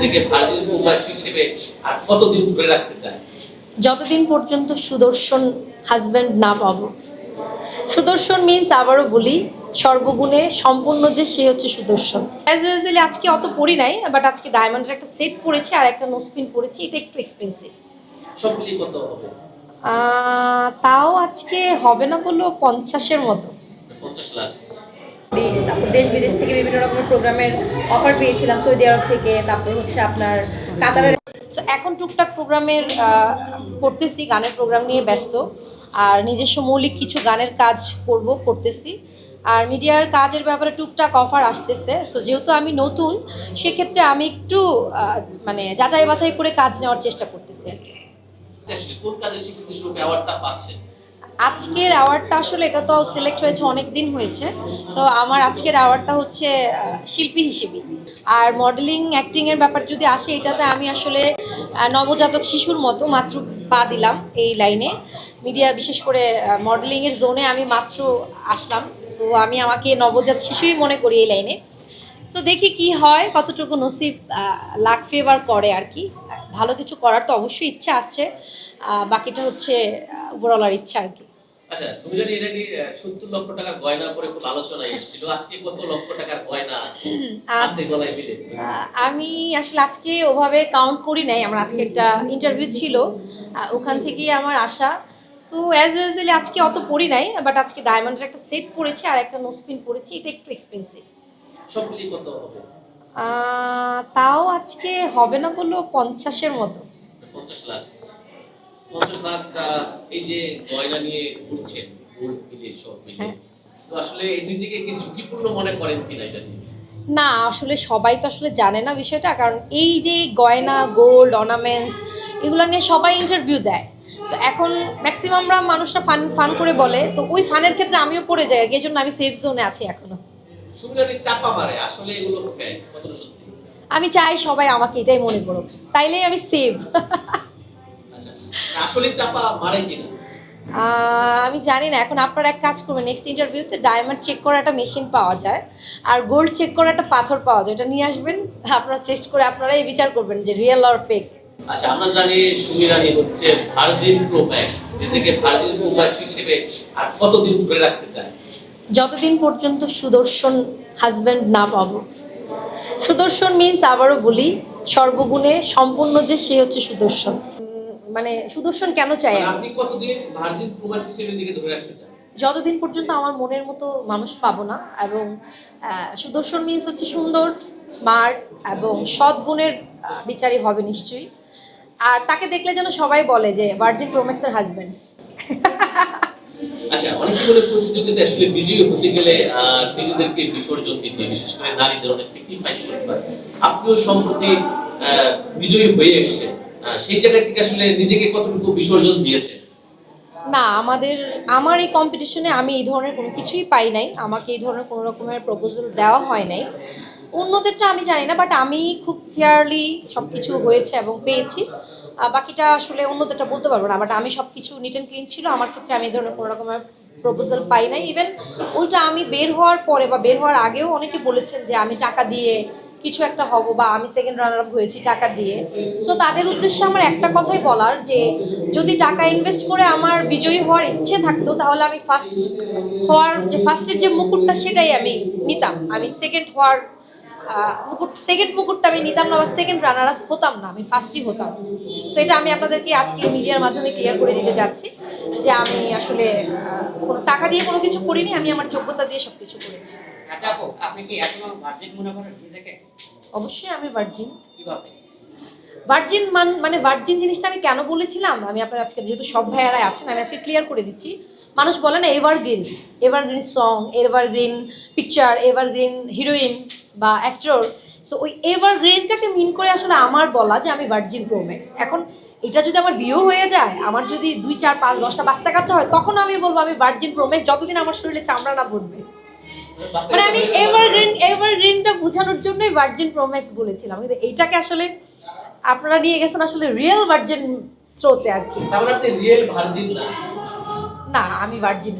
নিজেকে ভারতীয় প্রবাসী হিসেবে আর কতদিন ধরে রাখতে চায়? যতদিন পর্যন্ত সুদর্শন হাজব্যান্ড না পাবো। সুদর্শন মিন্স আবারও বলি, সর্বগুণে সম্পূর্ণ যে সে হচ্ছে সুদর্শন। অ্যাজ ইউজুয়ালি আজকে অত পরি নাই, বাট আজকে ডায়মন্ডের একটা সেট পরেছি আর একটা নোসপিন পরেছি, এটা একটু এক্সপেন্সিভ। সব মিলিয়ে কত হবে? তাও আজকে হবে না বললেও 50-এর মতো। 50 লাখ। তারপর দেশ বিদেশ থেকে বিভিন্ন রকমের প্রোগ্রামের অফার পেয়েছিলাম, সৌদি আরব থেকে, তারপর হচ্ছে আপনার কাতারের। সো এখন টুকটাক প্রোগ্রামের করতেছি, গানের প্রোগ্রাম নিয়ে ব্যস্ত, আর নিজস্ব মৌলিক কিছু গানের কাজ করতেছি, আর মিডিয়ার কাজের ব্যাপারে টুকটাক অফার আসতেছে। সো যেহেতু আমি নতুন, সেক্ষেত্রে আমি একটু মানে যাচাই বাছাই করে কাজ নেওয়ার চেষ্টা করতেছি আর কি। আসলে কোন কাজের স্বীকৃতি স্বরূপ অ্যাওয়ার্ডটা পাচ্ছেন? আজকের অ্যাওয়ার্ডটা আসলে এটা তো সিলেক্ট হয়েছে অনেক দিন হয়েছে। সো আমার আজকের অ্যাওয়ার্ডটা হচ্ছে শিল্পী হিসেবে। আর মডেলিং অ্যাক্টিংয়ের ব্যাপার যদি আসে, এটাতে আমি আসলে নবজাতক শিশুর মতো মাত্র পা দিলাম এই লাইনে। মিডিয়া বিশেষ করে মডেলিংয়ের জোনে আমি মাত্র আসলাম। সো আমি আমাকে নবজাত শিশুই মনে করি এই লাইনে। সো দেখি কি হয়, কতটুকু নসিব লাক ফেভার করে আর কি। ভালো কিছু করার তো অবশ্যই ইচ্ছা আছে, বাকিটা হচ্ছে উপরওয়ালার ইচ্ছা আর কি। আচ্ছা, সুমিরানি এর আগে 70 লক্ষ টাকার গয়না পরে খুব আলোচনা এসেছিল। আজকে কত লক্ষ টাকার গয়না আছে হাতে গলায় মিলে? আমি আসলে আজকে ওভাবে কাউন্ট করি নাই, আমার আজকে একটা ইন্টারভিউ ছিল, ওখান থেকেই আমার আসা। সো অ্যাজ ইউজুয়ালি আজকে অত পরি নাই, বাট আজকে ডায়মন্ডের একটা সেট পরেছি আর একটা নোসপিন পরেছি, এটা একটু এক্সপেন্সিভ। সব মিলিয়ে কত হবে? তাও আজকে হবে না বললেও 50-এর মতো। 50 লাখ। 50 লাখ এই যে গয়না নিয়ে ঘুরছেন, গোল্ড মিলিয়ে সব মিলিয়ে, তো আসলে নিজেকে কি ঝুঁকিপূর্ণ মনে করেন কিনা এটা নিয়ে? না, আসলে সবাই তো আসলে জানে না বিষয়টা, কারণ এই যে গয়না, গোল্ড, অর্নামেন্টস, এগুলো নিয়ে সবাই ইন্টারভিউ দেয়। তো এখন ম্যাক্সিমামরা মানুষরা ফান ফান করে বলে, তো ওই ফানের ক্ষেত্রে আমিও পড়ে যাই আর কি, এই জন্য আমি সেফ জোনে আছি এখনো। সুমিরানি চাপা মারে, আসলে এগুলো কতটা সত্যি? আমি চাই সবাই আমাকে এটাই মনে করুক, তাইলেই আমি সেভ। আচ্ছা, আসলে চাপা মারে কিনা? আমি জানি না, এখন আপনারা এক কাজ করবেন, নেক্সট ইন্টারভিউতে ডায়মন্ড চেক করা একটা মেশিন পাওয়া যায়, আর গোল্ড চেক করা একটা পাথর পাওয়া যায়, এটা নিয়ে আসবেন, আপনারা টেস্ট করে আপনারাই বিচার করবেন যে রিয়েল আর ফেক। আচ্ছা, আমরা জানি সুমিরানি হচ্ছে ভার্জিন প্রো ম্যাক্স, নিজেকে ভার্জিন প্রো ম্যাক্স হিসেবে আর কতদিন ধরে রাখতে চায়? যতদিন পর্যন্ত সুদর্শন হাজব্যান্ড না পাবো। সুদর্শন মিন্স আবারও বলি, সর্বগুণে সম্পূর্ণ যে সে হচ্ছে সুদর্শন। মানে সুদর্শন কেন চাই আমি? আপনি কতদিন ভার্জিন প্রো ম্যাক্স হিসেবে নিজেকে ধরে রাখতে চান? যতদিন পর্যন্ত আমার মনের মতো মানুষ পাবো না, এবং সুদর্শন মিন্স হচ্ছে সুন্দর, স্মার্ট এবং সদ্গুণের বিচারই হবে নিশ্চয়ই। আর তাকে দেখলে যেন সবাই বলে যে ভার্জিন প্রোম্যাক্সের হাজব্যান্ড। আচ্ছা, অনেকগুলো প্রতিযোগিতায় আসলে বিজয়ী হতে গেলে নিজেদেরকে বিসর্জন দিতে, বিশেষ করে নারীদের অনেক স্যাক্রিফাইস করতে হয়। আপনিও সম্প্রতি বিজয়ী হয়ে এসেছেন, সেই জায়গা থেকে আসলে নিজেকে কতটুকু বিসর্জন দিয়েছেন? না, আমার এই কম্পিটিশনে আমি এই ধরনের কোনো কিছুই পাই নাই, আমাকে এই ধরনের কোনো রকমের প্রপোজাল দেওয়া হয় নাই। অন্যদেরটা আমি জানি না, বাট আমি খুব ফেয়ারলি সব কিছু হয়েছে এবং পেয়েছি। বাকিটা আসলে অন্যদেরটা বলতে পারবো না, বাট আমি সব কিছু নিট অ্যান্ড ক্লিন ছিল আমার ক্ষেত্রে, আমি এই ধরনের কোনো রকমের প্রপোজাল পাই নাই। ইভেন উল্টা আমি বের হওয়ার পরে বা বের হওয়ার আগেও অনেকে বলেছেন যে আমি টাকা দিয়ে কিছু একটা হব, বা আমি সেকেন্ড রানার আপ হয়েছি টাকা দিয়ে। সো তাদের উদ্দেশ্যে আমার একটা কথাই বলার, যে যদি টাকা ইনভেস্ট করে আমার বিজয়ী হওয়ার ইচ্ছে থাকতো, তাহলে আমি ফার্স্টের যে মুকুটটা সেটাই আমি নিতাম। আমি সেকেন্ড হওয়ার সেকেন্ড মুকুটটা আমি নিতাম না, বা সেকেন্ড রানার আপ হতাম না, আমি ফার্স্টই হতাম। সো এটা আমি আপনাদেরকে আজকে মিডিয়ার মাধ্যমে ক্লিয়ার করে দিতে যাচ্ছি, যে আমি আসলে কোনো টাকা দিয়ে কোনো কিছু করিনি, আমি আমার যোগ্যতা দিয়ে সব কিছু করেছি। আপনি কি এখনো ভার্জিন মনে করেন নিজেকে? অবশ্যই আমি ভার্জিন। কিভাবে? ভার্জিন মানে ভার্জিন জিনিসটা আমি কেন বলেছিলাম, আমি আপনার আজকে যেহেতু সব ভাইয়ারাই আছেন, আমি আজকে ক্লিয়ার করে দিচ্ছি। মানুষ বলে না evergreen, evergreen song, evergreen picture, evergreen heroine বা অ্যাক্টর। সো ওই এভারগ্রিনটাকে মিন করে আসলে আমার বলা যে আমি ভার্জিন প্রোম্যাক্স। এখন এটা যদি আমার বিয়েও হয়ে যায়, আমার যদি 2, 4, 5, 10টা বাচ্চা কাচ্চা হয়, তখন আমি বলবো আমি ভার্জিন প্রোম্যাক্স, যতদিন আমার শরীরে চামড়া না পড়বে। মানে আমি এভারগ্রিনটা বোঝানোর জন্যই ভার্জিন প্রোম্যাক্স বলেছিলাম, কিন্তু এইটাকে আসলে আপনারা নিয়ে গেছেন আসলে রিয়েল ভার্জিন থ্রোতে আর কি। তাহলে আপনি রিয়েল ভার্জিন না? না, আমি ভার্জিন।